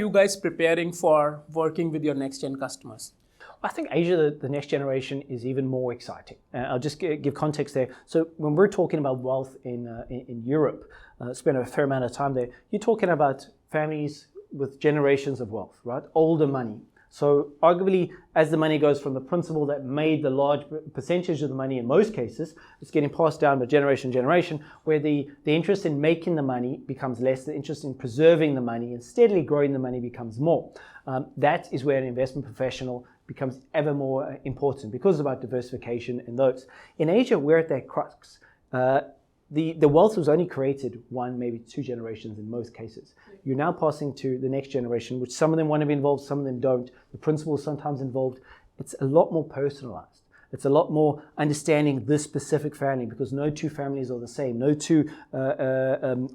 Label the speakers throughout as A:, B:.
A: You guys preparing for working with your next gen customers?
B: I think Asia, the next generation, is even more exciting. I'll just give context there. So when we're talking about wealth in Europe, spent a fair amount of time there, you're talking about families with generations of wealth, right? Older money. So arguably, as the money goes from the principal that made the large percentage of the money in most cases, it's getting passed down by generation to generation, where the interest in making the money becomes less, the interest in preserving the money and steadily growing the money becomes more. That is where an investment professional becomes ever more important because it's about diversification and those. In Asia, we're at that crux. The wealth was only created one, maybe two generations in most cases. You're now passing to the next generation, which some of them want to be involved, some of them don't. The principal is sometimes involved. It's a lot more personalized. It's a lot more understanding this specific family because no two families are the same. No two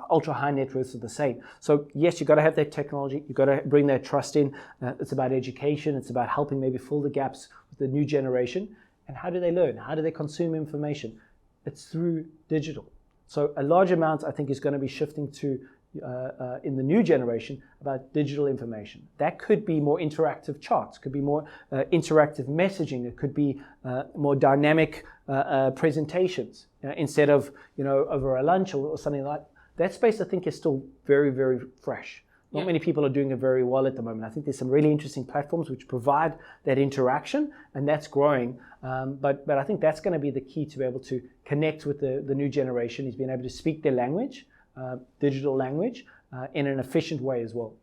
B: ultra high net worths are the same. So yes, you've got to have that technology. You've got to bring that trust in. It's about education. It's about helping maybe fill the gaps with the new generation. And how do they learn? How do they consume information? It's through digital. So a large amount, I think, is going to be shifting to, in the new generation, about digital information. That could be more interactive charts, could be more interactive messaging, it could be more dynamic presentations instead of, over a lunch or something like that. That space, I think, is still very, very fresh. Not many people are doing it very well at the moment. I think there's some really interesting platforms which provide that interaction, and that's growing. But I think that's going to be the key to be able to connect with the new generation, is being able to speak their language, digital language, in an efficient way as well.